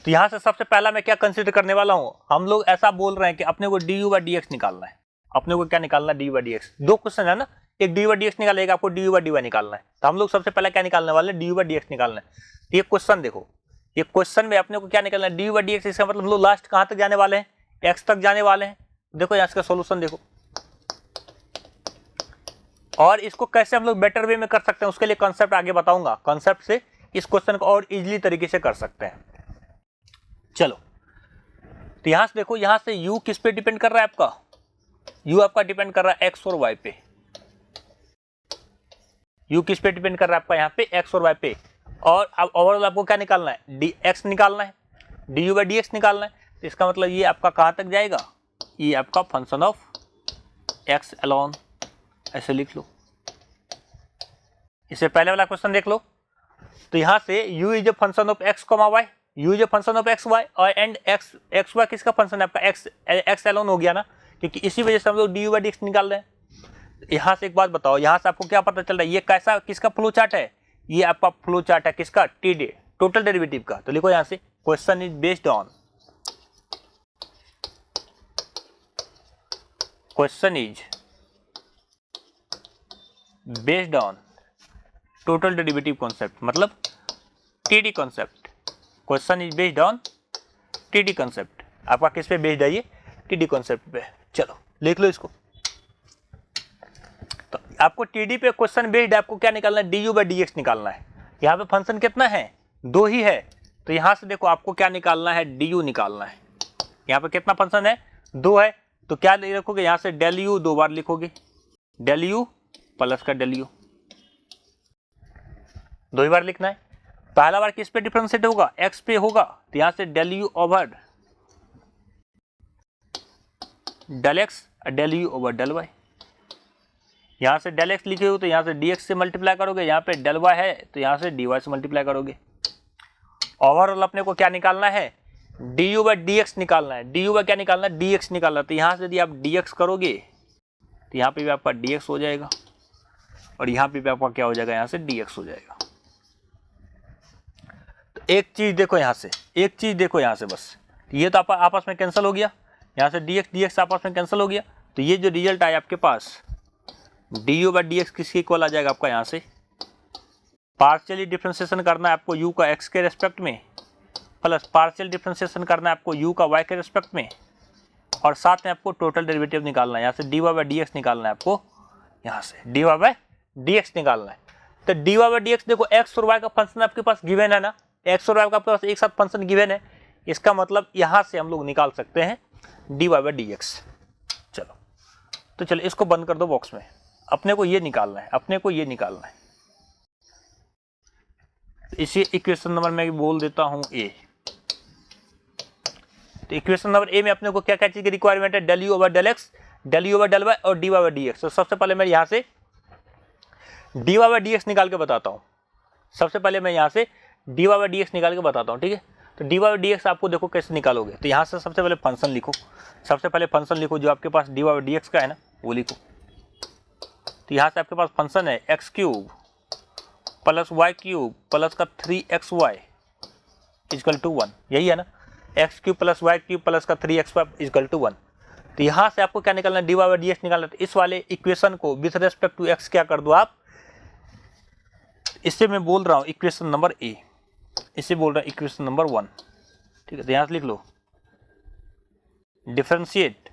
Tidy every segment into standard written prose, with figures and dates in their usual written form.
तो यहाँ से सबसे पहला मैं क्या कंसीडर करने वाला हूँ, हम लोग ऐसा बोल रहे हैं कि अपने को d u by d x निकालना है। अपने को क्या निकालना है, d u by d x. दो क्वेश्चन है ना, एक d u by d x निकालेगा, आपको d u by d y निकालना है। तो हम लोग सबसे पहले क्या निकालने वाले हैं, D u by d x निकालना है। तो ये क्वेश्चन देखो, ये क्वेश्चन में अपने को क्या निकालना है, d u by d x. इसका मतलब हम लोग लास्ट कहाँ तक जाने वाले हैं, एक्स तक जाने वाले हैं। देखो यहाँ इसका सोल्यूशन देखो, और इसको कैसे हम लोग बेटर वे में कर सकते हैं उसके लिए कॉन्सेप्ट आगे बताऊंगा। कॉन्सेप्ट से इस क्वेश्चन को और इजीली तरीके से कर सकते हैं। चलो, तो यहां से देखो, यहां से u किस पे डिपेंड कर रहा है, आपका u आपका डिपेंड कर रहा है x और y पे। u किस पे डिपेंड कर रहा है आपका, यहाँ पे x और y पे। और अब ओवरऑल आपको क्या निकालना है, dx निकालना है, du बाई dx निकालना है। तो इसका मतलब ये आपका कहां तक जाएगा, ये आपका फंक्शन ऑफ x अलोन, ऐसे लिख लो। इससे पहले वाला क्वेश्चन देख लो। तो यहां से u is a function of x, y, u is a function of x, y, और एंड x y किसका फंक्शन है आपका, x अलोन हो गया ना, क्योंकि इसी वजह से हम लोग du बाई dx निकाल रहे हैं। यहाँ से एक बात बताओ, यहाँ से आपको क्या पता चल रहा है, ये कैसा किसका फ्लो चार्ट है, ये आपका फ्लो चार्ट है किसका, टी टोटल डेरिवेटिव का। तो लिखो यहाँ से, question is based on, question is based on total derivative concept, मतलब TD concept. Question is based on TD concept. आपका किस पे बेस्ड है, ये टीडी कॉन्सेप्ट पे। चलो लिख लो इसको। तो आपको टीडी पे क्वेश्चन बेस्ड आपको क्या निकालना है, d u by d x निकालना है। यहाँ पे फंक्शन कितना है, दो ही है। तो यहाँ से देखो आपको क्या निकालना है, डी यू निकालना है। यहाँ पे कितना फंक्शन है, दो है। तो क्या लिखोगे, यहाँ से डेल यू दो बार लिखोगे, डेल यू प्लस का डेल यू, दो ही बार लिखना है। पहला बार किस पे डिफरेंशिएट होगा, एक्स पे होगा। तो यहाँ से del u over del x, del u over del y. यहाँ से डेल एक्स लिखे हो तो यहाँ से डी एक्स से मल्टीप्लाई करोगे, यहाँ पे डेल वाई है तो यहाँ से डी वाई से मल्टीप्लाई करोगे। ओवरऑल अपने को क्या निकालना है, d u by d x निकालना है। डी यू बाई क्या निकालना है, डी एक्स निकालना है। तो यहाँ से यदि आप डी एक्स करोगे तो यहाँ पे भी आपका डी एक्स हो जाएगा, और यहाँ पे भी आपका क्या हो जाएगा, यहाँ से डी एक्स हो जाएगा। तो एक चीज देखो यहाँ से, एक चीज देखो यहाँ से, बस ये तो आपस में कैंसिल हो गया, यहाँ से डी एक्स आपस में कैंसिल हो गया। तो ये जो रिजल्ट आया आपके पास, d u by d x किसके इक्वल आ जाएगा आपका, यहाँ से पार्शियली डिफ्रेंशिएशन करना है आपको u का x के रेस्पेक्ट में, प्लस पार्शियल डिफ्रेंशिएशन करना है आपको u का y के रेस्पेक्ट में, और साथ में आपको टोटल डेरिवेटिव निकालना है। यहाँ से d y by d x निकालना है आपको, यहाँ से d y by d x निकालना है। तो d y by d x देखो, x और y का फंक्शन आपके पास गिवन है ना, x और y का आपके पास एक साथ फंक्शन गिवन है। इसका मतलब यहाँ से हम लोग निकाल सकते हैं d y by d x. चलो, तो चलो इसको बंद कर दो बॉक्स में। अपने को ये निकालना है, अपने को ये निकालना है। इसी इक्वेशन नंबर में बोल देता हूं ए। तो इक्वेशन नंबर ए में अपने को क्या क्या चीज की रिक्वायरमेंट है, del u over del x, del u over del y, और d y by d x. तो सबसे पहले मैं यहाँ से d y by d x निकाल के बताता हूँ। सबसे पहले मैं यहाँ से d y by d x निकाल के बताता हूँ, ठीक है। तो d y by d x आपको देखो कैसे निकालोगे। तो यहाँ से सबसे पहले फंक्शन लिखो, सबसे पहले फंक्शन लिखो जो आपके पास d y by d x का है ना, वो लिखो। तो यहाँ से आपके पास फंक्शन है x cube plus y cube plus का 3xy इजकल टू 1, यही है ना, x cube plus y cube plus का 3xy इजकल टू 1। तो यहाँ से आपको क्या निकालना है, d y by d x निकालना है। तो इस वाले इक्वेशन को विथ रेस्पेक्ट टू एक्स क्या कर दो आप, इससे मैं बोल रहा हूँ इक्वेशन नंबर ए, इससे बोल रहा हूँ इक्वेशन नंबर 1, ठीक है। तो यहाँ से लिख लो डिफरेंशिएट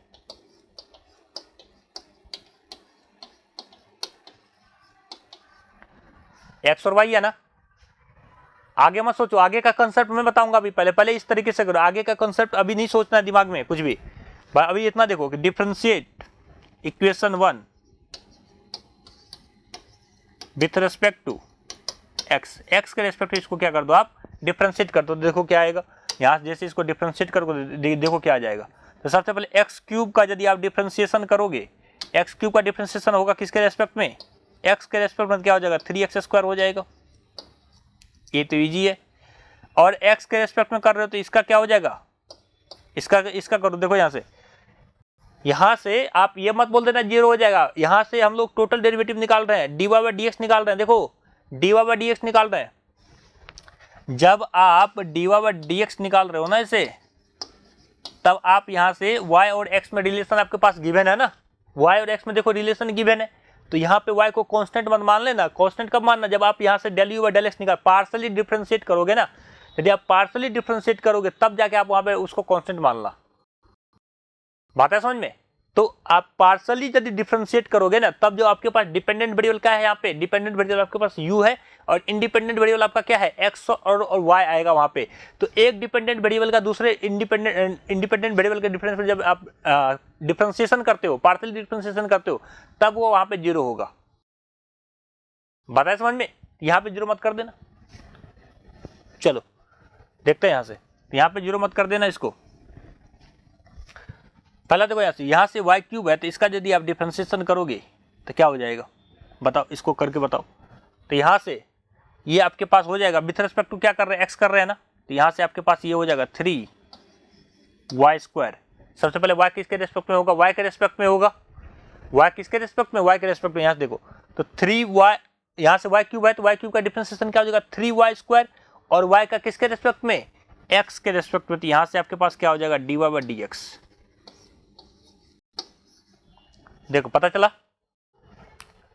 एक्स और वाई है ना। आगे मत सोचो, आगे का कंसेप्ट मैं बताऊंगा अभी, पहले इस तरीके से करो। आगे का कंसेप्ट अभी नहीं सोचना है दिमाग में कुछ भी, अभी इतना देखो कि differentiate equation 1 with respect to x, x के रेस्पेक्ट टू इसको क्या कर दो आप, डिफरेंशिएट कर दो। देखो क्या आएगा, यहाँ जैसे इसको डिफरेंशिएट करोगे देखो क्या आ जाएगा। तो सबसे पहले एक्स क्यूब का यदि आप डिफरेंशिएशन करोगे, एक्स क्यूब का डिफरेंशिएशन होगा किसके रेस्पेक्ट में, एक्स के रेस्पेक्ट में क्या हो जाएगा, 3x² हो जाएगा। ये तो इजी है। और एक्स के रेस्पेक्ट में कर रहे हो तो इसका क्या हो जाएगा, इसका करो। देखो यहाँ से आप ये मत बोल देना 0 हो जाएगा। यहाँ से हम लोग टोटल डेरिवेटिव निकाल रहे हैं, d y by d x निकाल रहे हैं। देखो d y by d x निकाल रहे हैं। जब आप dy बाई dx निकाल रहे हो ना इसे, तब आप यहाँ से y और x में रिलेशन आपके पास गिवन है ना, y और x में देखो रिलेशन गिवन है, तो यहाँ पे y को कांस्टेंट मत मान लेना। कांस्टेंट कब मानना, जब आप यहाँ से del u by del x निकाल पार्सली डिफरेंशिएट करोगे ना, यदि आप पार्सली डिफरेंशिएट करोगे तब जाके आप वहाँ पे उसको कांस्टेंट मानना। बात है समझ में? तो आप पार्सली यदि डिफरेंशिएट करोगे ना, तब जो आपके पास डिपेंडेंट वेरिएबल क्या है, यहाँ पे डिपेंडेंट वेरिएबल आपके पास u है और इंडिपेंडेंट वेरिएबल आपका क्या है, x और y आएगा वहाँ पे। तो एक डिपेंडेंट वेरिएबल का दूसरे इंडिपेंडेंट वेरिएबल के डिफरेंस में जब आप डिफरेंशिएशन करते हो, पार्सली डिफरेंशिएशन करते हो, तब वो वहाँ पे 0 होगा। बताया समझ में? यहाँ पे 0 मत कर देना। चलो देखते हैं यहाँ से, यहाँ पे 0 मत कर देना इसको। पहला देखो यहाँ से y क्यूब है, तो इसका यदि आप डिफरेंशिएशन करोगे तो क्या हो जाएगा, बताओ, इसको करके बताओ। तो यहाँ से ये आपके पास हो जाएगा विथ रिस्पेक्ट टू क्या कर रहे हैं, x कर रहे हैं ना, तो यहाँ से आपके पास ये हो जाएगा 3y स्क्वायर। सबसे पहले y किसके रिस्पेक्ट में होगा, y के रिस्पेक्ट में होगा। y किसके रिस्पेक्ट में, y के रिस्पेक्ट में। यहाँ से देखो तो 3y, यहाँ से y क्यूब है तो y क्यूब का डिफरेंशिएशन क्या हो जाएगा 3y स्क्वायर, और y का किसके रिस्पेक्ट में, x के रिस्पेक्ट में। तो यहाँ से आपके पास क्या हो जाएगा dy बाई dx। देखो पता चला,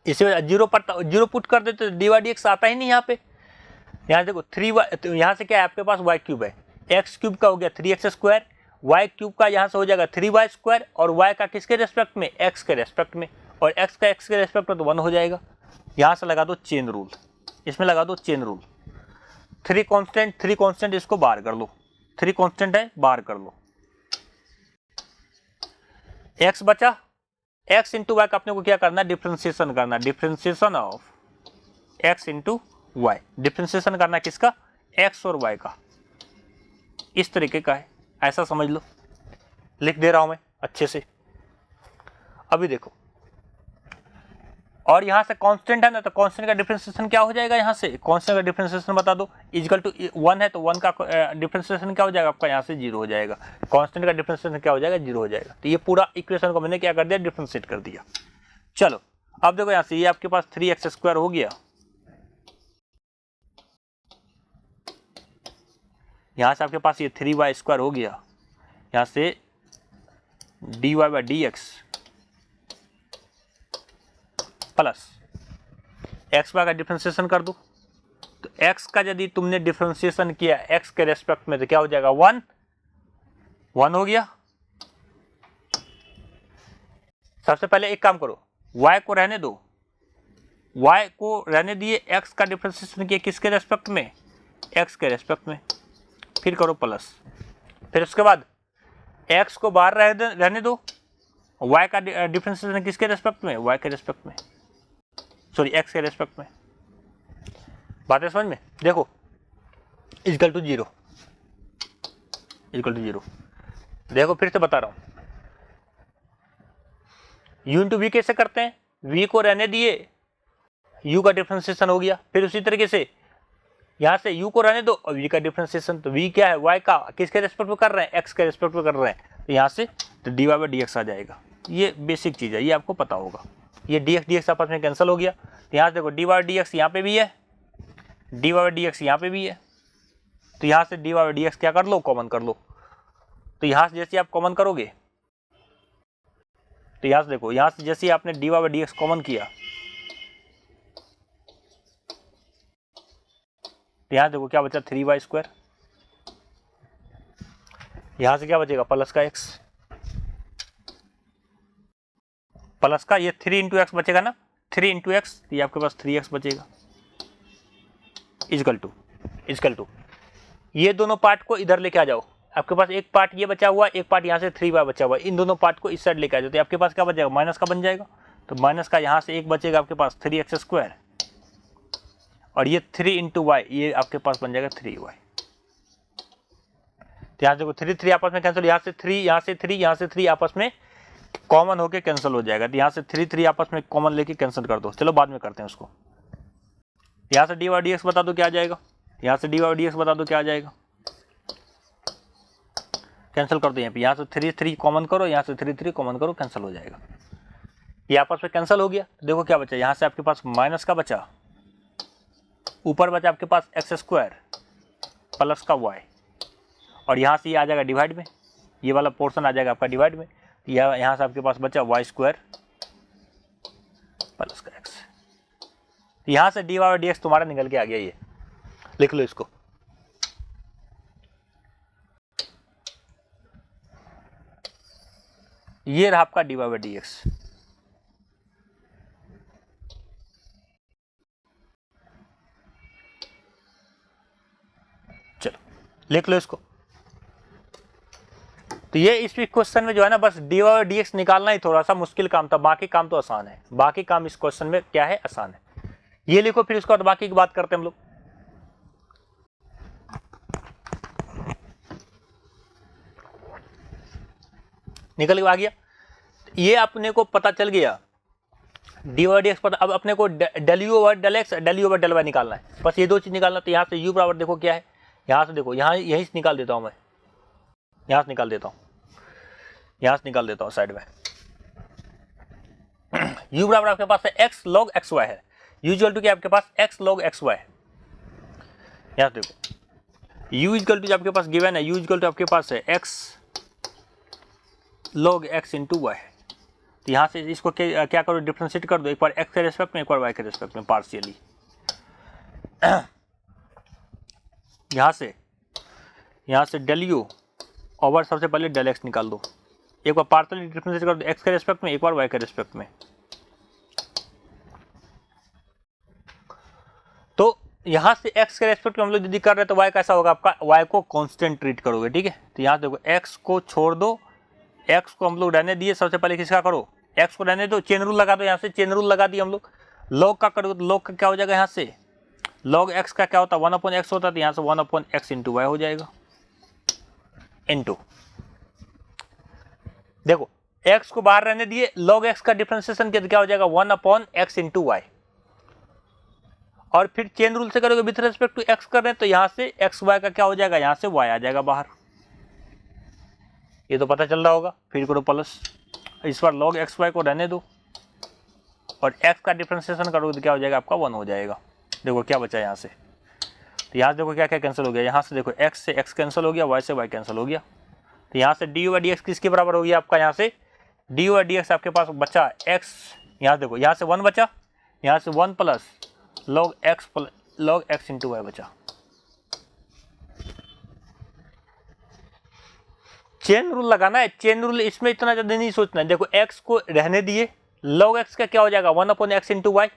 इसे 0 पुट कर देते तो dy बाई dx आता ही नहीं यहाँ पे। यहाँ देखो 3y, तो यहाँ से क्या है आपके पास y क्यूब है, x क्यूब का हो गया 3x स्क्वायर, y क्यूब का यहाँ से हो जाएगा 3y स्क्वायर, और y का किसके रेस्पेक्ट में, x के रेस्पेक्ट में, और x का x के रेस्पेक्ट में तो 1 हो जाएगा। यहाँ से लगा दो चेन रूल, इसमें लगा दो चेन रूल। 3 कांस्टेंट इसको बाहर कर लो, 3 कांस्टेंट है बाहर कर लो। x बचा, x इंटू वाई का अपने को क्या करना है, डिफरेंशिएशन करना, differentiation of x into y. Differentiation करना किसका, x और y का। इस तरीके का है, ऐसा समझ लो, लिख दे रहा हूं मैं अच्छे से। अभी देखो, और यहां से कांस्टेंट है ना, तो कांस्टेंट का डिफरेंशिएशन क्या हो जाएगा, यहां से कांस्टेंट का डिफरेंशिएशन बता दो, इक्वल टू 1 है तो 1 का डिफरेंशिएशन क्या हो जाएगा आपका, यहां से 0 हो जाएगा। कांस्टेंट का डिफरेंशिएशन क्या हो जाएगा, 0 हो जाएगा। तो ये पूरा इक्वेशन को मैंने क्या कर दिया, डिफरेंशिएट कर दिया। चलो अब देखो यहाँ से ये आपके पास 3x स्क्वायर हो गया, यहाँ से आपके पास ये 3y स्क्वायर हो गया, यहाँ से dy by dx plus x y का डिफरेंशिएशन कर दो। तो x का यदि तुमने डिफरेंशिएशन किया x के रेस्पेक्ट में तो क्या हो जाएगा 1 हो गया। सबसे पहले एक काम करो, y को रहने दो, y को रहने दिए, x का डिफरेंशिएशन किया किसके रेस्पेक्ट में, x के रेस्पेक्ट में, फिर करो प्लस, फिर उसके बाद x को बाहर रहने दो, y का डिफरेंशिएशन किसके रेस्पेक्ट में, y के रेस्पेक्ट में, सॉरी x के रेस्पेक्ट में। बात है समझ में? देखो इक्वल टू 0, इक्वल टू 0। देखो फिर से बता रहा हूं, u इंटू वी कैसे करते हैं, v को रहने दिए, u का डिफरेंशिएशन हो गया, फिर उसी तरीके से यहां से u को रहने दो और v का डिफरेंशिएशन। तो v क्या है, y का किसके रेस्पेक्ट में कर रहे हैं, x के रेस्पेक्ट में कर रहे हैं, तो यहां से तो dy बाई dx आ जाएगा। ये बेसिक चीज है, ये आपको पता होगा। ये dx आपस में कैंसिल हो गया, तो यहाँ से देखो dy बाई dx यहाँ पे भी है, dy बाई dx यहाँ पे भी है, तो यहाँ से dy बाई dx क्या कर लो, कॉमन कर लो। तो यहाँ से जैसे आप कॉमन करोगे, तो यहाँ से देखो, यहाँ से जैसे आपने dy बाई dx कॉमन किया, तो यहाँ देखो क्या बचा 3y स्क्वायर, यहाँ से क्या बचेगा प्लस का x, प्लस का ये 3 इंटू एक्स बचेगा ना, 3 इंटू एक्स, ये आपके पास 3x बचेगा, इजकल टू ये दोनों पार्ट को इधर लेके आ जाओ। आपके पास एक पार्ट ये बचा हुआ, एक पार्ट यहाँ से 3y बचा हुआ, इन दोनों पार्ट को इस साइड लेके आ जाओ, तो आपके पास क्या बचेगा, माइनस का बन जाएगा। तो माइनस का यहाँ से एक बचेगा आपके पास 3x स्क्वायर, और ये 3 इंटू वाई, ये आपके पास बन जाएगा 3y। तो यहाँ देखो 3 आपस में कैंसिल, यहाँ से 3, यहाँ से 3, यहाँ से 3 आपस में कॉमन होके कैंसिल हो जाएगा। तो यहाँ से 3 आपस में कॉमन लेके कैंसिल कर दो, चलो बाद में करते हैं उसको। यहाँ से dy बाई dx बता दो क्या आ जाएगा, यहाँ से dy बाई dx बता दो क्या आ जाएगा, कैंसिल कर दो। यहाँ से 3 कॉमन करो, यहाँ से 3 कॉमन करो, कैंसिल हो जाएगा। ये आपस में कैंसिल हो गया। देखो क्या बचा, यहाँ से आपके पास माइनस का बचा, ऊपर बचा आपके पास x स्क्वायर, प्लस का वाई, और यहाँ से ये आ जाएगा डिवाइड में, ये वाला पोर्शन आ जाएगा आपका डिवाइड में, तो यहाँ से आपके पास बचा वाई स्क्वायर प्लस का एक्स। तो यहाँ से डी वाई डी एक्स तुम्हारा निकल के आ गया, ये लिख लो इसको। ये रहा आपका d y by d x. चलो लिख लो इसको। तो ये इस क्वेश्चन में जो है ना, बस डी वाई डी एक्स निकालना ही थोड़ा सा मुश्किल काम था, बाकी काम तो आसान है। बाकी काम इस क्वेश्चन में क्या है, आसान है। ये लिखो, फिर उसके बाद बाकी की बात करते हैं हम लोग। निकल के आ गया, ये अपने को पता चल गया डी वाई डी एक्स पता। अब अपने को del u over del x, del u over del y निकालना है, बस ये दो चीज निकालना। तो यहाँ से यू बराबर देखो क्या है, यहाँ से देखो, यहाँ यहीं से निकाल देता हूँ मैं, यहाँ से निकाल देता हूँ, यहाँ से निकाल देता हूँ साइड में। u बराबर आपके पास है x log xy है, u इक्वल टू क्या आपके पास x log xy है। यहाँ देखो u इक्वल टू आपके पास गिवन है, u इक्वल टू आपके पास है x log x into y. तो यहाँ से इसको क्या करो, डिफ्रेंशिएट कर दो, एक बार x के रेस्पेक्ट में, एक बार y के रेस्पेक्ट में पार्शियली। यहाँ से डेल यू ओवर सबसे पहले डेल एक्स निकाल दो, एक बार पार्शियली डिफरेंशिएट कर दो एक्स के रेस्पेक्ट में, एक बार वाई के रेस्पेक्ट में। तो यहाँ से एक्स के रेस्पेक्ट में हम लोग यदि कर रहे हैं तो वाई कैसा होगा आपका, वाई को कांस्टेंट ट्रीट करोगे, ठीक है। तो यहाँ देखो एक्स को छोड़ दो, एक्स को हम लोग रहने दिए, सबसे पहले किसका करो, एक्स को रहने दो, चेन रूल लगा दो, यहाँ से चेन रूल लगा दिए हम लोग। लॉग का करोगे तो लॉग का क्या हो जाएगा, यहाँ से लॉग एक्स का क्या होता है 1/x होता है, तो यहाँ से 1/x इंटू वाई हो जाएगा। इंटू देखो x को बाहर रहने दिए, log x का डिफरेंशिएशन क्या हो जाएगा 1/x इंटू वाई। और फिर चेन रूल से करोगे विथ रेस्पेक्ट टू x कर रहे हैं, तो यहां से x y का क्या हो जाएगा, यहां से y आ जाएगा बाहर, ये तो पता चल रहा होगा। फिर करो प्लस, इस बार log x y को रहने दो, और x का डिफरेंशिएशन करोगे तो क्या हो जाएगा आपका 1 हो जाएगा। देखो क्या बचा यहाँ से, तो यहाँ देखो क्या क्या कैंसिल हो गया, यहाँ से देखो x से x कैंसिल हो गया, y से y कैंसिल हो गया। तो यहाँ से डी वाई डी एक्स किसके बराबर हो गया आपका, यहाँ से डी वाई डी एक्स आपके पास बचा x, यहाँ देखो यहाँ से 1 बचा, यहाँ से 1 plus log x into y बचा। चेन रूल लगाना है, चेन रूल इसमें इतना ज्यादा नहीं सोचना है। देखो x को रहने दिए, log x का क्या हो जाएगा 1/x इंटू वाई।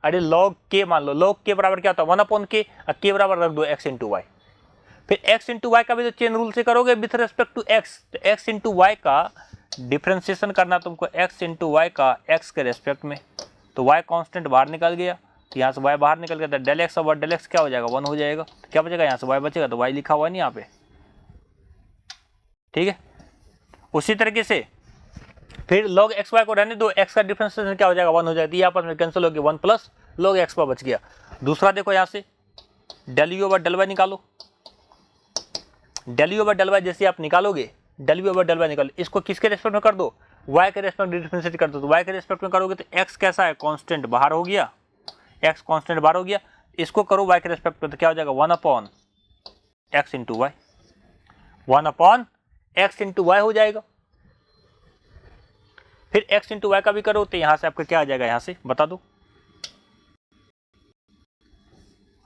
अरे log k मान लो, log k बराबर क्या होता है 1/k, k बराबर रख दो x इंटू वाई। फिर x इंटू वाई का भी तो चेन रूल से करोगे विथ रेस्पेक्ट टू x, तो x इंटू वाई का डिफरेंशिएशन करना तुमको x इंटू वाई का x के रेस्पेक्ट में, तो y कांस्टेंट बाहर निकल गया, तो यहाँ से y बाहर निकल गया, तो del x over del x क्या हो जाएगा 1 हो जाएगा। तो क्या बचेगा, यहाँ से y बचेगा, तो y लिखा हुआ नहीं यहाँ पे, ठीक है। उसी तरीके से फिर log एक्स वाई को रहने दो, x का डिफरेंशिएशन क्या हो जाएगा 1 हो जाएगा, ये आपस में कैंसिल हो गया, 1 प्लस log एक्स बच गया। दूसरा देखो यहाँ से del u over del y निकालो, del u over del y जैसे आप निकालोगे, del u over del y निकालो, इसको किसके रेस्पेक्ट में कर दो, y के रेस्पेक्ट में डिफरेंशिएट कर दो। तो y के रेस्पेक्ट में करोगे तो x कैसा है कांस्टेंट बाहर हो गया, x कांस्टेंट बाहर हो गया, इसको करो y के रेस्पेक्ट में, तो क्या हो जाएगा 1/x into Y, 1/x into Y हो जाएगा। फिर x इंटू वाई का भी करो, तो यहां से आपका क्या आ जाएगा, यहां से बता दो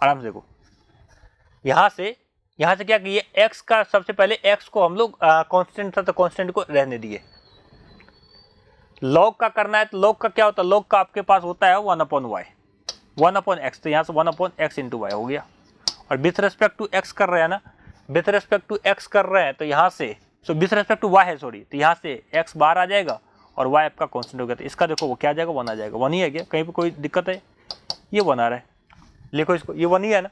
आराम से। देखो यहां से क्या किए, x का सबसे पहले x को हम लोग कांस्टेंट था, तो कांस्टेंट को रहने दिए। log का करना है, तो log का क्या होता है, log का आपके पास होता है 1/y, 1/x, तो यहाँ से 1/x इंटू वाई हो गया। और विथ रेस्पेक्ट टू x कर रहे हैं ना, विथ रेस्पेक्ट टू x कर रहे हैं, तो यहाँ से विथ रेस्पेक्ट टू y है सॉरी, तो यहाँ से x बाहर आ जाएगा और y आपका कांस्टेंट हो गया, तो इसका देखो वो क्या आ जाएगा 1 आ जाएगा। 1 ही है क्या, कहीं पे कोई दिक्कत है, ये 1 आ रहा है, लिखो इसको, ये 1 ही है ना।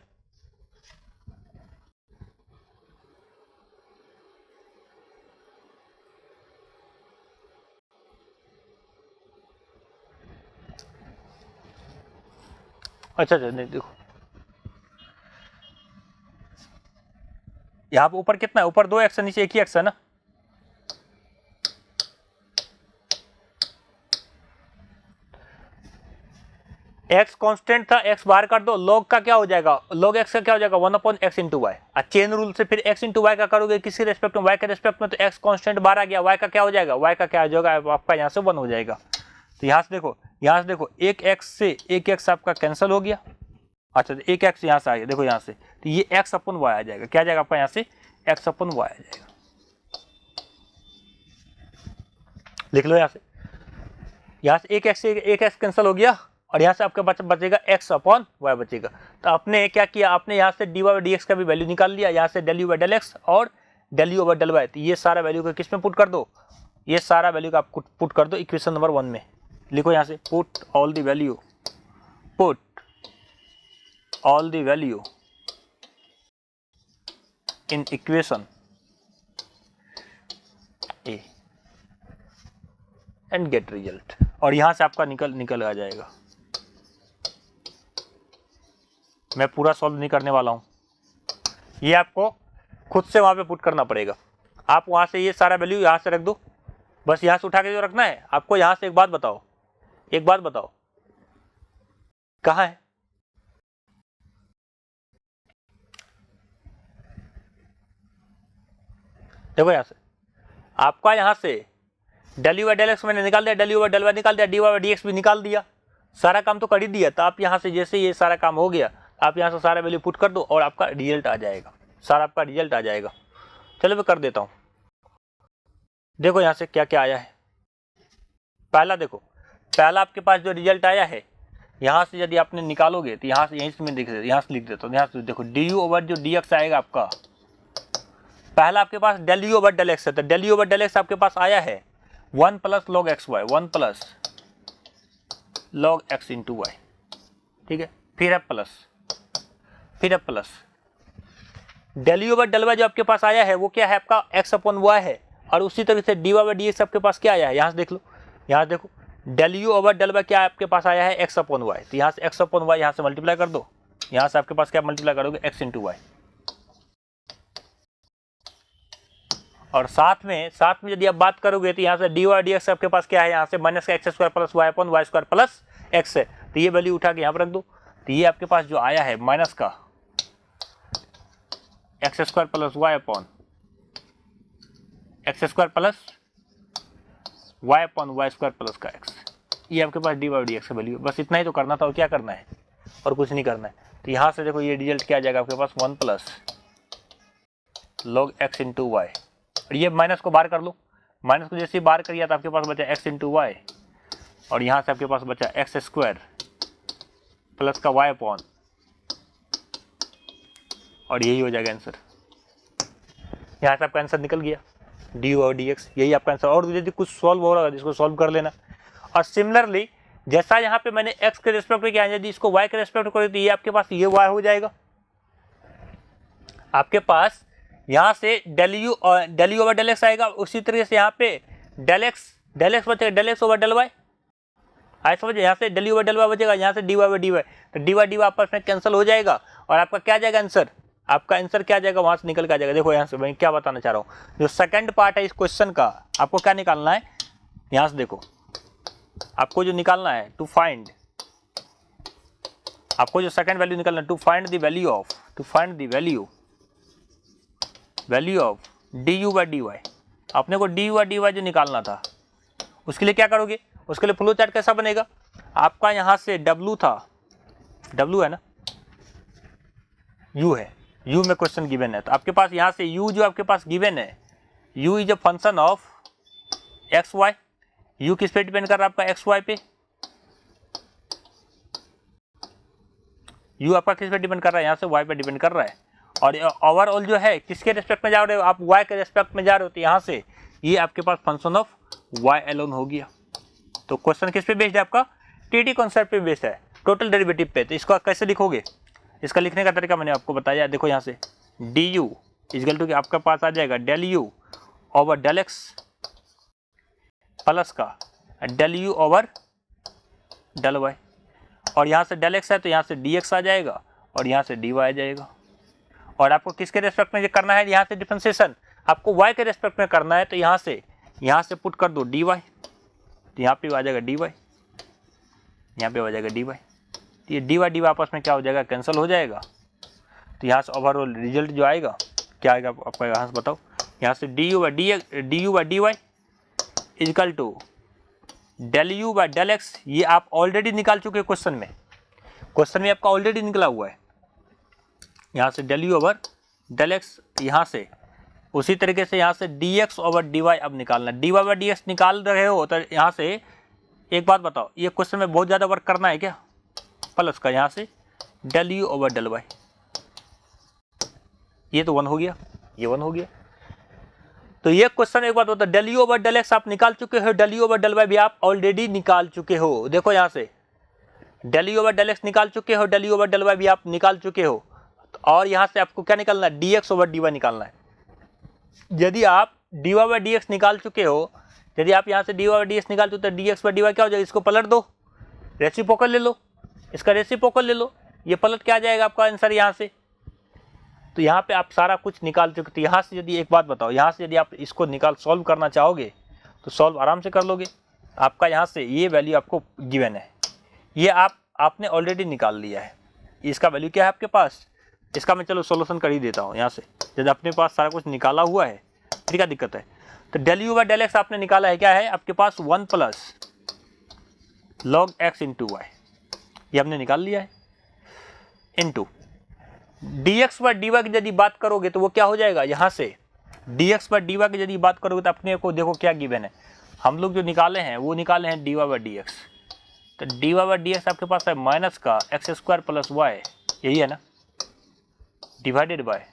अच्छा नहीं देखो यहाँ पे ऊपर कितना है, ऊपर 2x है, नीचे 1 ही x है ना। एक्स कांस्टेंट था, एक्स बाहर कर दो, log का क्या हो जाएगा, log x का क्या हो जाएगा 1/x into Y. Chain rule से फिर x इंटू वाई का करोगे किसी रेस्पेक्ट में, y के रेस्पेक्ट में, तो x कांस्टेंट बाहर आ गया, y का क्या हो जाएगा, y का क्या हो जाएगा आपका यहाँ से 1 हो जाएगा। तो यहाँ से देखो, यहाँ से देखो एक x से एक x आपका कैंसिल हो गया। अच्छा तो एक x यहाँ से आ गया, देखो यहाँ से, तो ये x अपन y आ जाएगा, क्या आ जाएगा आपका यहाँ से x अपन y आ जाएगा। लिख लो यहाँ से एक x से एक x कैंसिल हो गया और यहाँ से आपके बचेगा x अपॉन y बचेगा। तो आपने क्या किया, आपने यहाँ से dy बाई dx का भी वैल्यू निकाल लिया, यहाँ से del u by del x और del u by del y। तो ये सारा वैल्यू को किस में पुट कर दो, ये सारा वैल्यू का आप पुट कर दो इक्वेशन नंबर 1 में। लिखो यहाँ से put all the value, put all the value in equation A and get result. और यहाँ से आपका निकल आ जाएगा। मैं पूरा सॉल्व नहीं करने वाला हूँ, ये आपको खुद से वहाँ पे पुट करना पड़ेगा। आप वहाँ से ये सारा वैल्यू यहाँ से रख दो, बस यहाँ से उठा के जो रखना है आपको। यहाँ से एक बात बताओ, कहाँ है, देखो यहाँ से आपका, यहाँ से del u by del x मैंने निकाल दिया, del u by del y निकाल दिया, dy बाई dx भी निकाल दिया, सारा काम तो कर ही दिया। तो आप यहाँ से जैसे ये सारा काम हो गया, आप यहाँ से सारा वैल्यू पुट कर दो और आपका रिजल्ट आ जाएगा, सारा आपका रिजल्ट आ जाएगा। चलो मैं कर देता हूँ। देखो यहाँ से क्या क्या आया है। पहला देखो, पहला आपके पास जो रिजल्ट आया है, यहाँ से यदि आपने निकालोगे तो यहाँ से यहीं से मैं यहाँ से लिख देता हूँ। यहाँ से देखो du ओवर जो dx आएगा आपका, पहला आपके पास del u over del x है, तो del u over del x आपके पास आया है 1 plus log x y, 1 plus log x into y, ठीक है। फिर है plus del u over del y जो आपके पास आया है वो क्या है आपका x अपॉन y है। और उसी तरह से dy बाई dx आपके पास क्या आया है, यहाँ से देख लो, यहाँ से देखो del u over del y क्या आपके पास आया है x अपॉन y। तो यहाँ से x अपॉन y यहाँ से मल्टीप्लाई कर दो, यहाँ से आपके पास क्या मल्टीप्लाई करोगे x इंटू वाई। और साथ में यदि आप बात करोगे तो यहाँ से dy dx आपके पास क्या है, यहाँ से माइनस का x square plus y upon y square plus x है। तो ये वैल्यू उठा के यहाँ पर रख दो, तो ये आपके पास जो आया है माइनस का x square plus y upon x square plus y upon y square plus का एक्स, ये आपके पास dy dx का वैल्यू। बस इतना ही तो करना था, और क्या करना है, और कुछ नहीं करना है। तो यहाँ से देखो ये रिजल्ट क्या आ जाएगा आपके पास 1 plus log x into y. और ये माइनस को बाहर कर लो, माइनस को जैसे ही बाहर करिए तो आपके पास बचा x इंटू वाई, और यहाँ से आपके पास बचा एक्स स्क्वायर प्लस का y अपॉन, और यही हो जाएगा आंसर। यहाँ से आपका आंसर निकल गया dy और dx, यही आपका आंसर। और यदि कुछ सॉल्व हो रहा है जिसको सॉल्व कर लेना। और सिमिलरली जैसा यहाँ पे मैंने x के रेस्पेक्ट में किया, यदि इसको y के रेस्पेक्ट करें तो ये आपके पास ये y हो जाएगा। आपके पास यहाँ से del u over del x आएगा, उसी तरीके से यहाँ पे del x बचेगा del x over del y। आए समझ, यहाँ से del u over del y बचेगा, यहाँ से dy ओवर dy, तो dy आपस में कैंसिल हो जाएगा और आपका क्या जाएगा आंसर, आपका आंसर क्या जाएगा वहाँ से निकल के आ जाएगा। देखो यहाँ से मैं क्या बताना चाह रहा हूँ, जो सेकंड पार्ट है इस क्वेश्चन का, आपको क्या निकालना है, यहाँ से देखो आपको जो निकालना है टू फाइंड, आपको जो सेकंड वैल्यू निकालना है to find the value of du by dy। अपने को du बाई dy जो निकालना था, उसके लिए क्या करोगे, उसके लिए फ्लो चार्ट कैसा बनेगा, आपका यहाँ से w था, w है ना, u है, u में क्वेश्चन गिवन है, तो आपके पास यहाँ से u जो आपके पास गिवन है, u is a function of x y. u किस पे डिपेंड कर रहा है आपका एक्स वाई पे, u आपका किस पे डिपेंड कर रहा है, यहाँ से y पे डिपेंड कर रहा है। और ओवरऑल जो है किसके रिस्पेक्ट में जा रहे हो आप, y के रिस्पेक्ट में जा रहे हो, तो यहाँ से ये आपके पास फंक्शन ऑफ y एलोन हो गया। तो क्वेश्चन किस पे बेस्ड है आपका, टीटी कॉन्सेप्ट पे बेस्ड है, टोटल डेरिवेटिव पे। तो इसको कैसे लिखोगे, इसका लिखने का तरीका मैंने आपको बताया। देखो यहाँ से du इजकल टू आपके पास आ जाएगा del u over del x plus का del u over del y, और यहाँ से del x है तो यहाँ से dx आ जाएगा और यहाँ से dy आ जाएगा। और आपको किसके रेस्पेक्ट में करना है, यहाँ से डिफरेंशिएशन आपको y के रेस्पेक्ट में करना है, तो यहाँ से पुट कर दो dy, तो यहाँ पे आ जाएगा dy, यहाँ पे आ जाएगा dy। तो ये डी वाई डी वाई आपस में क्या हो जाएगा, कैंसिल हो जाएगा। तो यहाँ से ओवरऑल रिजल्ट जो आएगा क्या आएगा आपका, यहाँ से बताओ। यहाँ से d u by d y equal to del u by del x, ये आप ऑलरेडी निकाल चुके क्वेश्चन में आपका ऑलरेडी निकला हुआ है। यहाँ से del u over del x, यहाँ से उसी तरीके से यहाँ से d x over d y अब निकालना। D y by d x निकाल रहे हो तो यहाँ से एक बात बताओ, ये क्वेश्चन में बहुत ज़्यादा वर्क करना है क्या, प्लस का यहाँ से del u over del y, ये तो 1 हो गया, ये 1 हो गया। तो ये क्वेश्चन एक बात होता है, del u over del x आप निकाल चुके हो, del u over del y भी आप ऑलरेडी निकाल चुके हो। देखो यहाँ से del u over del x निकाल चुके हो, del u over del y भी आप निकाल चुके हो, और यहाँ से आपको क्या निकालना है, d x over d y निकालना है। यदि आप d y by d x निकाल चुके हो, यदि आप यहाँ से d y by d x निकाल चुके हो तो d x by d y क्या हो जाएगा, इसको पलट दो, रेसिप्रोकल ले लो, इसका रेसिप्रोकल ले लो, ये पलट क्या आ जाएगा आपका आंसर यहाँ से। तो यहाँ पे आप सारा कुछ निकाल चुके। तो यहाँ से यदि एक बात बताओ, यहाँ से यदि आप इसको सॉल्व करना चाहोगे तो सॉल्व आराम से कर लोगे। आपका यहाँ से ये वैल्यू आपको गिवन है, ये आपने ऑलरेडी निकाल लिया है। इसका वैल्यू क्या है आपके पास, इसका मैं चलो सॉल्यूशन कर ही देता हूँ। यहाँ से यदि अपने पास सारा कुछ निकाला हुआ है फिर क्या दिक्कत है। तो del u by del x आपने निकाला है, क्या है आपके पास 1 plus log x into y, ये हमने निकाल लिया है, into d x by d y की यदि बात करोगे तो वो क्या हो जाएगा, यहाँ से d x by d y की यदि बात करोगे तो अपने को देखो क्या गिवन है, हम लोग जो निकाले हैं वो निकाले हैं d y by d x. तो d y by d x आपके पास है माइनस का एक्स स्क्वायर प्लस वाई, यही है ना, डिवाइडेड बाय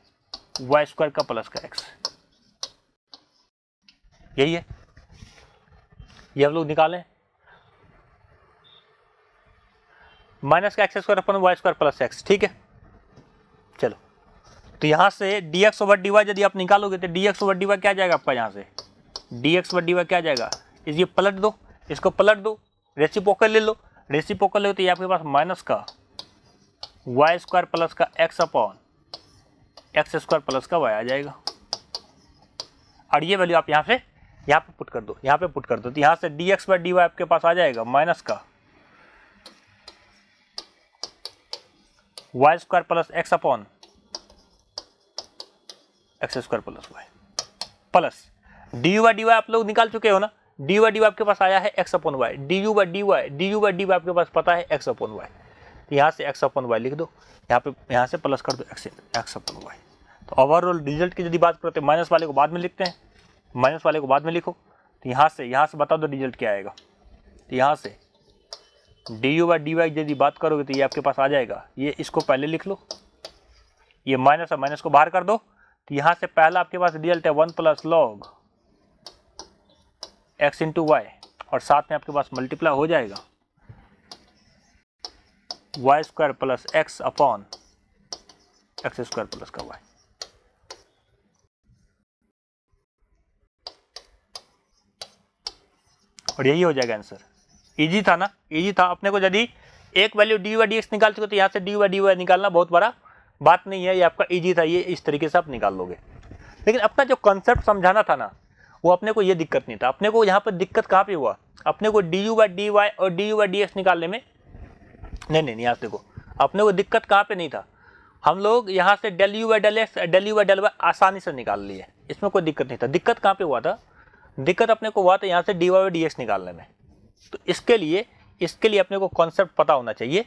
वाई स्क्वायर का प्लस का एक्स, यही है, ये हम लोग निकालें, माइनस का x square upon y square plus x, ठीक है। चलो तो यहाँ से d x over d y यदि आप निकालोगे तो d x over d y क्या जाएगा आपका, यहाँ से d x over d y क्या जाएगा, ये पलट दो, इसको पलट दो, रेसिप्रोकल ले लो, रेसिप्रोकल ले तो ये आपके पास माइनस का वाई स्क्वायर प्लस का x upon x square plus का वाई आ जाएगा। और ये वैल्यू आप यहाँ पे पुट कर दो, यहाँ पे पुट कर दो, तो यहाँ से d x by d y आपके पास आ जाएगा माइनस का y square plus x upon x square plus y, plus d u by d y आप लोग निकाल चुके हो ना, d u by d y आपके पास आया है x upon y, d u by d y आपके पास पता है एक्स अपॉन वाई, तो यहाँ से एक्स अपॉन वाई लिख दो, यहाँ से प्लस कर दो एक्स अपॉन वाई। तो ओवरऑल रिजल्ट की यदि बात करते हैं, माइनस वाले को बाद में लिखते हैं, माइनस वाले को बाद में लिखो। तो यहाँ से बता दो रिजल्ट क्या आएगा। तो यहाँ से d u by d y यदि बात करोगे तो ये आपके पास आ जाएगा, ये इसको पहले लिख लो, ये माइनस है, माइनस को बाहर कर दो। तो यहाँ से पहला आपके पास रिजल्ट है 1 plus log x into y, और साथ में आपके पास मल्टीप्लाई हो जाएगा y square plus x upon x square plus का वाई। और यही हो जाएगा आंसर। इजी था ना, इजी था। अपने को यदि एक value d y d x निकाल चुके तो यहाँ से डी वाई डी वाई निकालना बहुत बड़ा बात नहीं है, ये आपका इजी था, ये इस तरीके से आप निकाल लोगे। लेकिन अपना जो कॉन्सेप्ट समझाना था ना, वो अपने को ये दिक्कत नहीं था। अपने को यहाँ पर दिक्कत कहाँ पे हुआ, अपने को d u by d y और d u by d x निकालने में नहीं यहाँ देखो, अपने को दिक्कत कहाँ पे नहीं था। हम लोग यहाँ से del u by del x del u by del y आसानी से निकाल लिए, इसमें कोई दिक्कत नहीं था। दिक्कत कहाँ पे हुआ था, दिक्कत अपने को हुआ था यहाँ से d y by d x निकालने में। तो इसके लिए अपने को कॉन्सेप्ट पता होना चाहिए,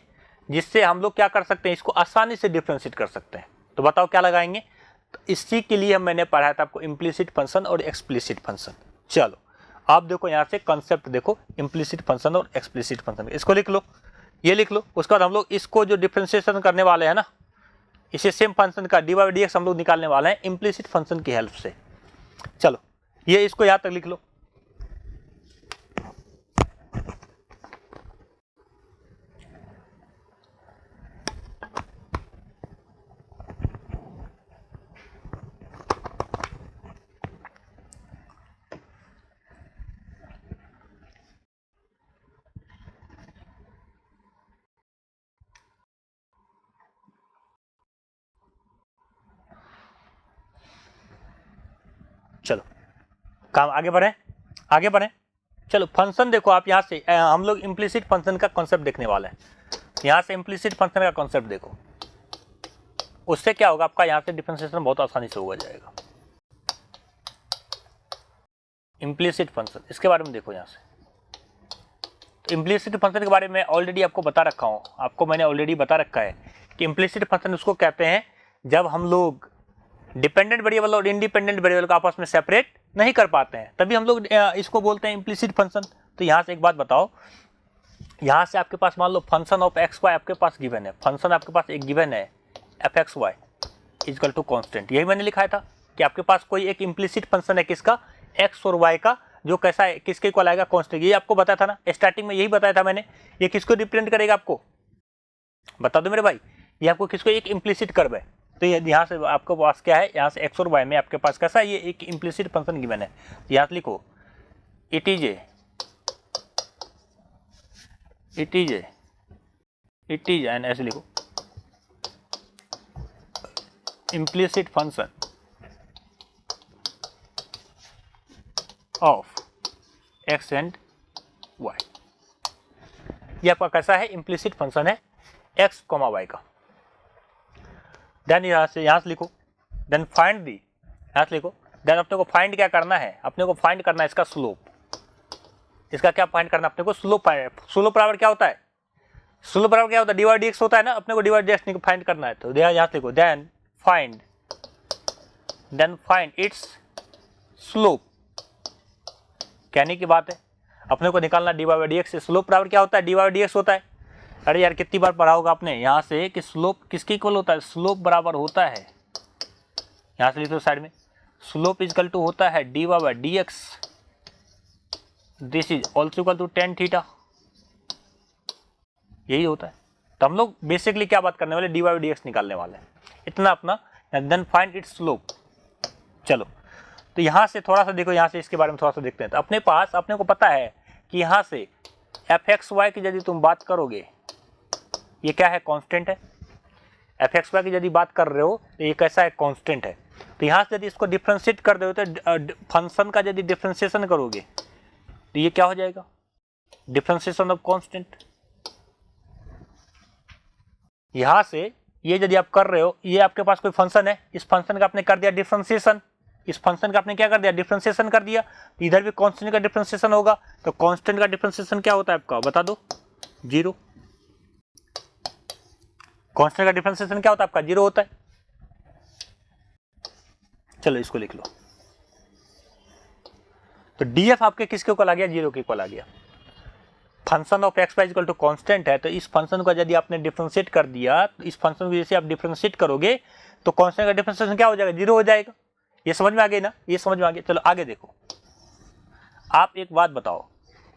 जिससे हम लोग क्या कर सकते हैं, इसको आसानी से डिफ्रेंशिएट कर सकते हैं। तो बताओ क्या लगाएंगे। तो इसी के लिए मैंने पढ़ाया था आपको इम्प्लिसिट फंक्शन और एक्सप्लिसिट फंक्शन। चलो आप देखो यहाँ से कॉन्सेप्ट देखो, इम्प्लिसिट फंक्शन और एक्सप्लिसिट फंक्शन, इसको लिख लो, ये लिख लो। उसके बाद हम लोग इसको जो डिफ्रेंशिएशन करने वाले हैं ना, इसे सेम फंक्शन का डी वाई डी एक्स हम लोग निकालने वाले हैं इम्प्लिसिट फंक्शन की हेल्प से। चलो ये इसको यहाँ तक लिख लो। चलो काम आगे बढ़ें। चलो फंक्शन देखो आप, यहाँ से हम लोग इम्प्लिसिट फंक्शन का कॉन्सेप्ट देखने वाले हैं। यहाँ से इम्प्लिसिट फंक्शन का कॉन्सेप्ट देखो, उससे क्या होगा आपका यहाँ से डिफरेंशिएशन बहुत आसानी से हो जाएगा। इम्प्लिसिट फंक्शन, इसके बारे में देखो यहाँ से। तो इम्प्लिसिट फंक्शन के बारे में ऑलरेडी आपको बता रखा हूँ, आपको मैंने ऑलरेडी बता रखा है कि इम्प्लिसिट फंक्शन उसको कहते हैं जब हम लोग डिपेंडेंट वेरिएबल और इंडिपेंडेंट वेरिएबल को आपस में सेपरेट नहीं कर पाते हैं, तभी हम लोग इसको बोलते हैं इम्प्लिसिट फंक्शन। तो यहाँ से एक बात बताओ, यहाँ से आपके पास मान लो फंक्शन ऑफ एक्स वाई आपके पास गिवन है, फंक्शन आपके पास एक गिवन है f x y equal to constant, यही मैंने लिखा था कि आपके पास कोई एक इम्प्लिसिट फंक्शन है किसका, एक्स और वाई का, जो कैसा है, किसके इक्वल आएगा, कॉन्स्टेंट। ये आपको बताया था ना स्टार्टिंग में, यही बताया था मैंने। ये किसको रिप्रेजेंट करेगा आपको बता दो मेरे भाई, ये आपको किसको, एक इम्प्लिसिट कर्व है। तो ये यहाँ से आपके पास क्या है, यहाँ से एक्स और वाई में आपके पास कैसा, ये एक इम्प्लिसिट फंक्शन गिवन है। यहाँ से लिखो इट इज एंड ऐसे लिखो implicit function of x and y. ये आपका कैसा है, इम्प्लिसिट फंक्शन है एक्स कॉमा वाई का। देन यहाँ से लिखो, देन फाइंड दी, यहाँ से लिखो, देन अपने को फाइंड क्या करना है, अपने को फाइंड करना है इसका स्लोप। इसका क्या फाइंड करना है अपने को, स्लोप। स्लोप बराबर क्या होता है, स्लोप बराबर क्या होता है, डी वाई डी एक्स होता है ना, अपने को d y d x find करना है। तो यहाँ से लिखो देन फाइंड इट्स स्लोप। कहने की बात है अपने को निकालना d y by d x. Slope बराबर क्या होता है, डी वाई डी एक्स होता है। अरे यार कितनी बार पढ़ा होगा आपने यहाँ से कि स्लोप किसके इक्वल होता है, स्लोप बराबर होता है, यहाँ से लिख दो साइड में, स्लोप इजकल टू होता है d y by d x, this is also equal to tan theta, यही होता है। तो हम लोग बेसिकली क्या बात करने वाले, d y by d x निकालने वाले हैं, इतना अपना। Then find its slope. चलो तो यहाँ से थोड़ा सा देखो, यहाँ से इसके बारे में थोड़ा सा देखते हैं। तो अपने पास, अपने को पता है कि यहाँ से एफ एक्स वाई की यदि तुम बात करोगे, ये क्या है, कांस्टेंट है। एफ एक्स वाई की यदि बात कर रहे हो तो ये कैसा है, कांस्टेंट है। तो यहाँ से यदि इसको डिफ्रेंशिएट कर दो, तो फंक्शन का यदि डिफ्रेंशिएशन करोगे तो ये क्या हो जाएगा, डिफ्रेंशिएशन ऑफ कांस्टेंट। यहाँ से ये यदि आप कर रहे हो, ये आपके पास कोई फंक्शन है, इस फंक्शन का आपने कर दिया डिफ्रेंशिएशन, इस फंक्शन का आपने क्या कर दिया, डिफरेंशिएशन कर दिया। इधर भी कांस्टेंट का डिफरेंशिएशन होगा, तो कांस्टेंट का डिफरेंशिएशन क्या होता है आपका, बता दो, जीरो। कांस्टेंट का डिफरेंशिएशन क्या होता है आपका, जीरो होता है। चलो इसको लिख लो। तो डीएफ आपके किसके इक्वल आ गया, जीरो के इक्वल आ गया। Function of x y equal to constant है, तो इस फंक्शन को यदि आपने डिफरेंशिएट कर दिया, तो इस फंक्शन को जैसे आप डिफरेंशिएट करोगे तो कांस्टेंट का डिफरेंशिएशन क्या हो जाएगा, जीरो हो जाएगा। ये समझ में आ गई ना, ये समझ में आ गई। चलो आगे देखो, आप एक बात बताओ,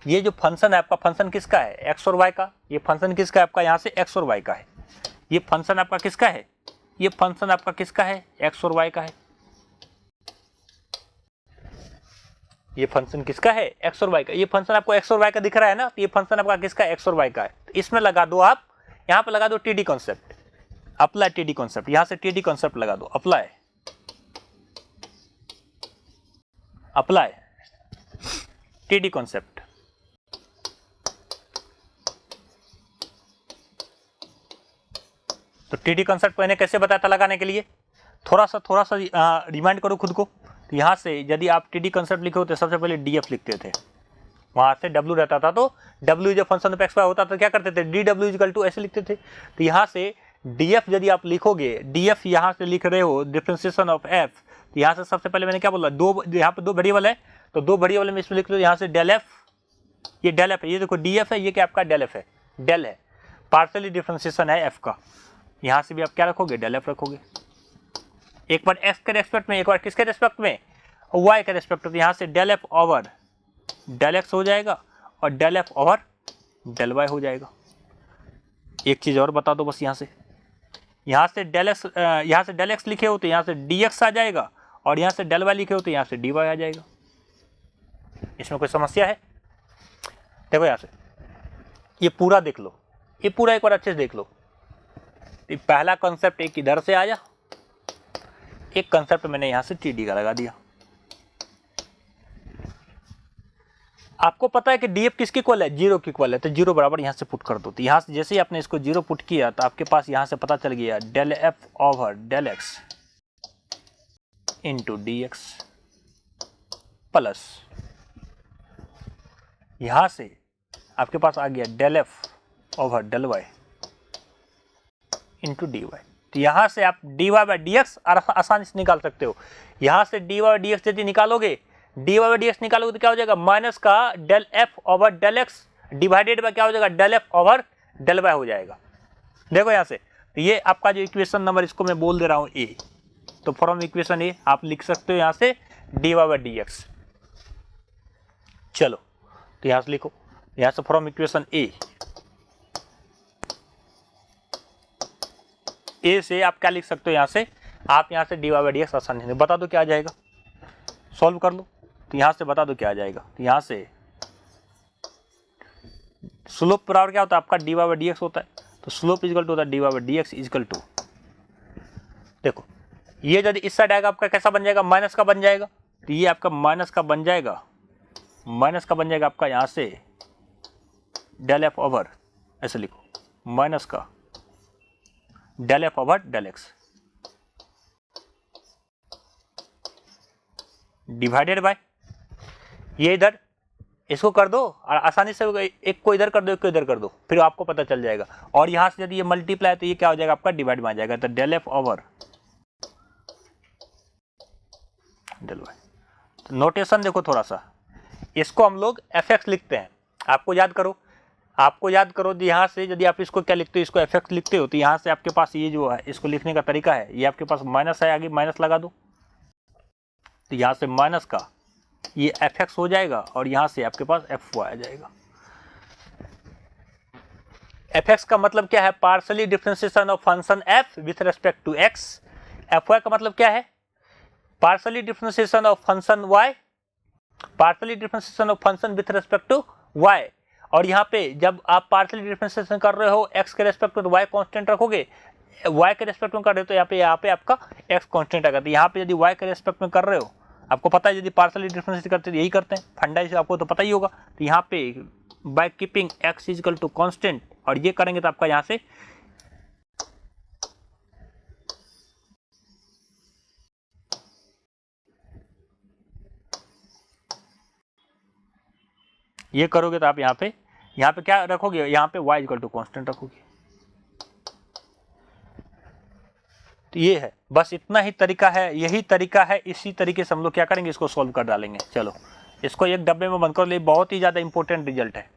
ये जो फंक्शन है आपका, फंक्शन किसका है, एक्स और वाई का। ये फंक्शन किसका है आपका, यहाँ से एक्स और वाई का है। ये फंक्शन आपका किसका है, ये फंक्शन आपका किसका है, एक्स और वाई का है। ये फंक्शन किसका है, एक्स और वाई का। ये फंक्शन आपको एक्स और वाई का दिख रहा है ना, तो ये फंक्शन आपका किसका है, एक्स और वाई का है। तो इसमें लगा दो आप, यहाँ पे लगा दो TD concept, apply TD concept. यहाँ से टीडी कॉन्सेप्ट लगा दो, अप्लाई टीडी कॉन्सेप्ट। तो टीडी कॉन्सेप्ट मैंने कैसे बताया था लगाने के लिए, थोड़ा सा रिमाइंड करो खुद को। तो यहाँ से यदि आप टीडी कॉन्सेप्ट लिखे होते, सबसे पहले डीएफ लिखते थे, वहां से डब्ल्यू रहता था, तो डब्ल्यू जब फंक्शन ऑफ एक्स वाई होता तो क्या करते थे, डी डब्ल्यू इक्वल टू ऐसे लिखते थे। तो यहाँ से डीएफ यदि आप लिखोगे, डीएफ यहाँ से लिख रहे हो डिफरेंशिएशन ऑफ एफ, तो यहाँ से सबसे पहले मैंने क्या बोला, दो, यहाँ पे दो वेरिएबल है, तो दो वेरिएबल में इसमें लिख लो, यहाँ से डेल एफ, ये डेल एफ है, ये देखो डी एफ है, ये क्या आपका डेल एफ है, डेल है, पार्शियली डिफरेंशिएशन है एफ का। यहाँ से भी आप क्या रखोगे, डेल एफ रखोगे, एक बार एक्स के रेस्पेक्ट में, एक बार किसके रेस्पेक्ट में, वाई के रेस्पेक्ट में। यहाँ से del f over del x हो जाएगा और del f over del y हो जाएगा। एक चीज़ और बता दो बस, यहाँ से डेल एक्स लिखे हो तो यहाँ से डी एक्स आ जाएगा, और यहाँ से डेल वाई लिखे हो तो यहाँ से डी वाई आ जाएगा। इसमें कोई समस्या है, देखो यहाँ से ये पूरा देख लो, ये पूरा एक बार अच्छे से देख लो। तो पहला कॉन्सेप्ट एक इधर से आया, एक कॉन्सेप्ट मैंने यहाँ से टीडी का लगा दिया। आपको पता है कि df किसकी इक्वल है, 0 की इक्वल है, तो 0 बराबर यहाँ से पुट कर दो। तो यहाँ से जैसे ही आपने इसको 0 पुट किया तो आपके पास यहाँ से पता चल गया del f over del x into d x plus यहाँ से आपके पास आ गया del f over del y into d y. तो यहाँ से आप d y by d x आसानी से निकाल सकते हो। यहाँ से डी वाई डी एक्स यदि निकालोगे, डी वाई डी एक्स निकालोगे तो क्या हो जाएगा, माइनस का del f over del x divided by क्या हो जाएगा, del f over del y हो जाएगा। देखो यहाँ से, तो ये आपका जो इक्वेशन नंबर, इसको मैं बोल दे रहा हूँ ए, तो फ्रॉम इक्वेशन ए आप लिख सकते हो यहाँ से d y by d x. चलो तो यहाँ से लिखो, यहाँ से फ्रॉम इक्वेशन ए से आप क्या लिख सकते हो, यहाँ से आप यहाँ से d y by d x आसानी से बता दो क्या आ जाएगा, सॉल्व कर लो। तो यहाँ से बता दो क्या आ जाएगा। तो यहाँ से स्लोप बराबर क्या होता है आपका, d y by d x होता है। तो स्लोप इजकल टू होता है d y by d x is equal to, देखो ये यदि इस साइड आएगा आपका कैसा बन जाएगा, माइनस का बन जाएगा। तो ये आपका माइनस का बन जाएगा, माइनस का बन जाएगा आपका यहाँ से डेल एफ ओवर, ऐसे लिखो माइनस का del f over del x divided by ये इधर इसको कर दो और आसानी से एक को इधर कर दो, एक को इधर कर दो, फिर आपको पता चल जाएगा। और यहाँ से यदि ये मल्टीप्लाई तो ये क्या हो जाएगा आपका डिवाइड में आ जाएगा। तो del f over del y. तो नोटेशन देखो थोड़ा सा, इसको हम लोग एफ एक्स लिखते हैं, आपको याद करो, आपको याद करो। यहाँ से यदि आप इसको क्या लिखते हो, इसको एफ एक्स लिखते हो, तो यहाँ से आपके पास ये जो है इसको लिखने का तरीका है, ये आपके पास माइनस है, आगे माइनस लगा दो। तो यहाँ से माइनस का ये एफ एक्स हो जाएगा और यहाँ से आपके पास एफ वाई आ जाएगा। एफ एक्स का मतलब क्या है, partially differentiation of function f with respect to x. F y का मतलब क्या है, partially differentiation of function y, partially differentiation of function with respect to y. और यहाँ पे जब आप पार्शियली डिफरेंशिएशन कर रहे हो एक्स के रेस्पेक्ट में तो वाई कांस्टेंट रखोगे, वाई के रेस्पेक्ट में कर रहे हो तो यहाँ पे आपका एक्स कांस्टेंट आएगा। तो यहाँ पे यदि वाई के रेस्पेक्ट में कर रहे हो, आपको पता है यदि पार्शियली डिफरेंशिएट करते हैं यही करते हैं, फंडा इसे आपको तो पता ही होगा। तो यहाँ पे by keeping x equal to constant और ये करेंगे तो आपका यहाँ से ये करोगे तो आप यहाँ पे क्या रखोगे, यहाँ पे y इक्वल टू कॉन्स्टेंट रखोगे। तो ये है, बस इतना ही तरीका है, यही तरीका है। इसी तरीके से हम लोग क्या करेंगे, इसको सॉल्व कर डालेंगे। चलो इसको एक डब्बे में बंद कर ले, बहुत ही ज़्यादा इंपॉर्टेंट रिजल्ट है।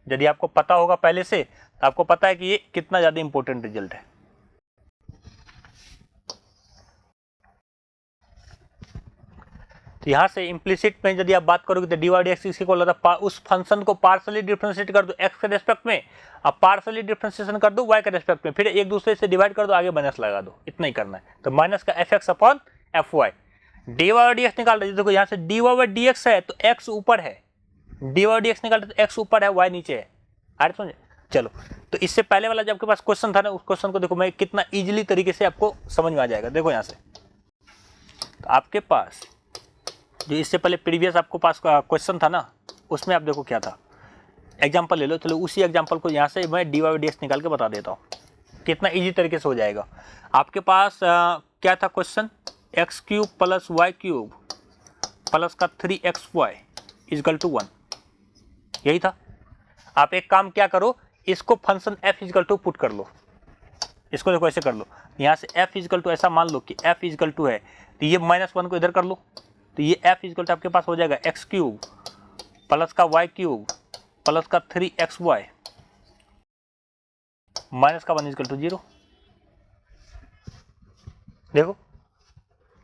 यदि आपको पता होगा पहले से तो आपको पता है कि ये कितना ज़्यादा इंपॉर्टेंट रिजल्ट है। तो यहाँ से इम्प्लिसिट में यदि आप बात करोगे तो डी वाई डी एक्स किसके इक्वल होता है, उस फंक्शन को पार्शियली डिफरेंशिएट कर दो एक्स के रेस्पेक्ट में, अब पार्शियली डिफरेंशिएशन कर दो वाई के रेस्पेक्ट में, फिर एक दूसरे से डिवाइड कर दो, आगे माइनस लगा दो, इतना ही करना है। तो माइनस का f x upon f y, d y d x निकाल रहे, देखो यहाँ से डी वाई डी एक्स है तो एक्स ऊपर है, डी वाई डी एक्स निकाल रहे तो एक्स ऊपर है वाई नीचे है। अरे समझे, चलो तो इससे पहले वाला जो आपके पास क्वेश्चन था ना, उस क्वेश्चन को देखो मैं कितना ईजिली तरीके से आपको समझ में आ जाएगा। देखो यहाँ से तो आपके पास जो इससे पहले प्रीवियस आपको पास क्वेश्चन था ना, उसमें आप देखो क्या था, एग्जांपल ले लो। चलो उसी एग्जांपल को यहाँ से मैं डी वाई डी एक्स निकाल के बता देता हूँ, कितना इजी तरीके से हो जाएगा। आपके पास क्या था question, x cube plus y cube plus का 3xy इजकल टू 1, यही था। आप एक काम क्या करो, इसको function f is equal to put कर लो, इसको देखो ऐसे कर लो, यहाँ से f इजकल टू ऐसा मान लो कि f इजकल टू है, तो ये -1 को इधर कर लो, तो ये f इजकल टू आपके पास हो जाएगा एक्स क्यूब प्लस का वाई क्यूब प्लस का 3xy माइनस का 1 इजकल टू 0। देखो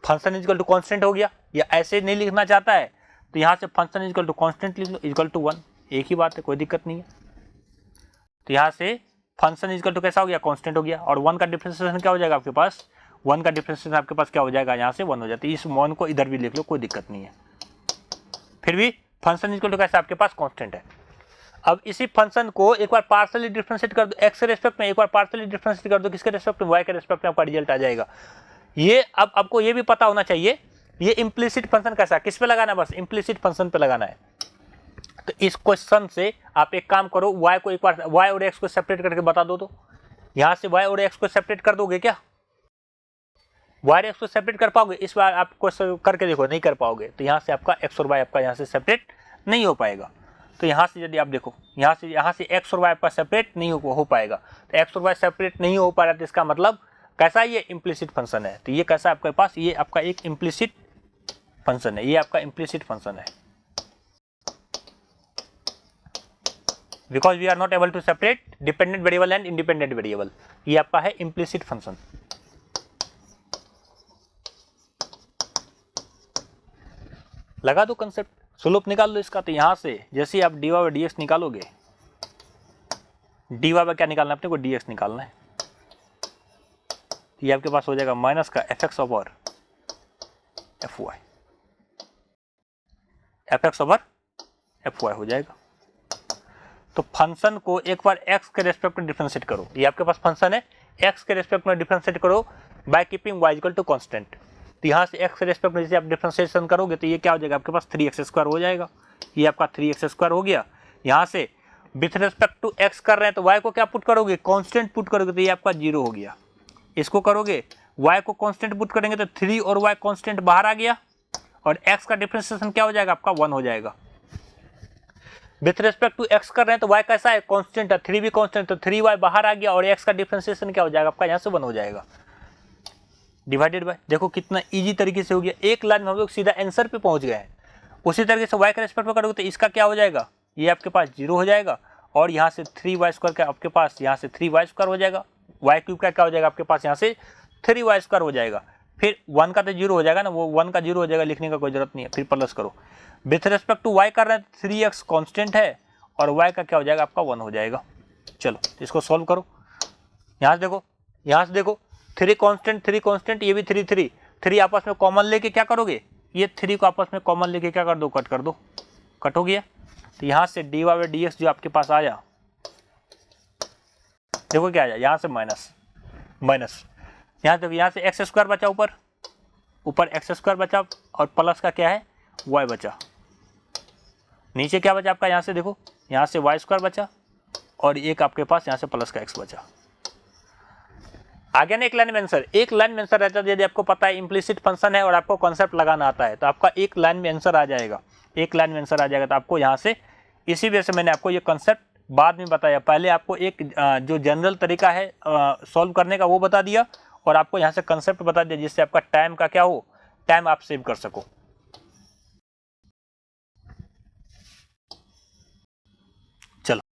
फंक्शन इजकल टू कांस्टेंट हो गया, या ऐसे नहीं लिखना चाहता है तो यहाँ से फंक्शन इजकल टू कांस्टेंट लिख लो, इजकल टू 1, एक ही बात है, कोई दिक्कत नहीं है। तो यहाँ से फंक्शन इजकल टू कैसा हो गया, कांस्टेंट हो गया, और 1 का डिफरेंशिएशन क्या हो जाएगा आपके पास, 1 का डिफरेंशिएशन आपके पास क्या हो जाएगा, यहाँ से 1 हो जाती है। इस 1 को इधर भी लिख लो, कोई दिक्कत नहीं है, फिर भी फंक्शन इजकल टू कैसा आपके पास कांस्टेंट है। अब इसी फंक्शन को एक बार पार्शियली डिफरेंशिएट कर दो एक्स के रेस्पेक्ट में, एक बार पार्शियली डिफरेंशिएट कर दो किसके रेस्पेक्ट में, वाई के रेस्पेक्ट में, आपका रिजल्ट आ जाएगा। ये अब आपको ये भी पता होना चाहिए ये इम्प्लिसिट फंक्शन कैसा है, किस पे लगाना है, बस इम्प्लिसिट फंक्शन पे लगाना है। तो तो इस क्वेश्चन से आप एक काम करो, y को एक बार y और x को सेपरेट करके बता दो। तो यहाँ से y और x को सेपरेट कर दोगे क्या? y और x को सेपरेट कर पाओगे? इस बार आप क्वेश्चन करके देखो, नहीं कर पाओगे। तो यहाँ से आपका x और y आपका यहाँ से सेपरेट नहीं हो पाएगा। तो यहाँ से यदि आप देखो, यहाँ से x और y आपका सेपरेट नहीं हो पाएगा। तो x और y सेपरेट नहीं हो पा रहा, तो इसका मतलब कैसा, ये इम्प्लिसिट फंक्शन है। तो ये कैसा आपके पास, ये आपका एक इम्प्लिसिट फंक्शन है, ये आपका इम्प्लिसिट फंक्शन है। Because we are not able to separate dependent variable and independent variable, ये आपका है इम्प्लिसिट फंक्शन। लगा दो कंसेप्ट, स्लोप निकाल लो इसका। तो यहाँ से जैसे ही आप dy बाई dx निकालोगे, dy बाई क्या निकालना है अपने को, dx निकालना है। ये आपके पास हो जाएगा माइनस का fx over fy, fx over fy हो जाएगा। तो फंक्शन को एक बार x के रेस्पेक्ट में डिफरेंशिएट करो, ये आपके पास फंक्शन है, x के रेस्पेक्ट में डिफरेंशिएट करो by keeping y equal to constant. तो यहाँ से x के रेस्पेक्ट में जैसे आप डिफरेंशिएशन करोगे तो ये क्या हो जाएगा आपके पास 3x² हो जाएगा। ये आपका 3x² हो गया। यहाँ से विथ रेस्पेक्ट टू x कर रहे हैं तो y को क्या पुट करोगे, कांस्टेंट पुट करोगे, तो ये आपका 0 हो गया। इसको करोगे, y को कांस्टेंट पुट करेंगे तो 3 और y कांस्टेंट बाहर आ गया, और x का डिफरेंशिएशन क्या हो जाएगा आपका 1 हो जाएगा। विथ रेस्पेक्ट टू x कर रहे हैं तो y कैसा है, कांस्टेंट है, 3 भी कांस्टेंट, तो 3y बाहर आ गया और x का डिफरेंशिएशन क्या हो जाएगा आपका यहाँ से 1 हो जाएगा। डिवाइडेड बाय, देखो कितना इजी तरीके से हो गया। एक लाइन में हम लोग सीधा आंसर पे पहुंच गए हैं। उसी तरीके से y के रेस्पेक्ट में करोगे तो इसका क्या हो जाएगा, ये आपके पास 0 हो जाएगा, और यहाँ से 3y² का आपके पास यहाँ से 3y² हो जाएगा। y³ का क्या हो जाएगा आपके पास यहाँ से 3y² हो जाएगा। फिर 1 का तो 0 हो जाएगा ना, वो 1 का 0 हो जाएगा, लिखने का कोई जरूरत नहीं है। फिर प्लस करो, विथ रेस्पेक्ट टू y कर रहे हैं 3x कांस्टेंट है, और y का क्या हो जाएगा आपका 1 हो जाएगा। चलो इसको सॉल्व करो। यहाँ से देखो 3 कांस्टेंट, ये भी 3 आपस में कॉमन लेके क्या करोगे, ये 3 को आपस में कॉमन लेके क्या कर दो, कट कर दो, कट हो गया। तो यहाँ से dy बाई dx जो आपके पास आया, देखो क्या आया, यहाँ से माइनस, यहाँ से x² बचा, ऊपर x² बचा, और प्लस का क्या है y बचा। नीचे क्या बचा आपका, यहाँ से देखो, यहाँ से y² बचा, और एक आपके पास यहाँ से प्लस का x बचा। आ गया ना एक लाइन में आंसर। एक लाइन में आंसर रहता है यदि आपको पता है इम्प्लिसिट फंक्शन है और आपको कॉन्सेप्ट लगाना आता है, तो आपका एक लाइन में आंसर आ जाएगा, एक लाइन में आंसर आ जाएगा। तो आपको यहाँ से इसी वजह से मैंने आपको ये कॉन्सेप्ट बाद में बताया। पहले आपको एक जो जनरल तरीका है सॉल्व करने का वो बता दिया, और आपको यहाँ से कॉन्सेप्ट बता दिया, जिससे आपका टाइम का क्या हो, टाइम आप सेव कर सको।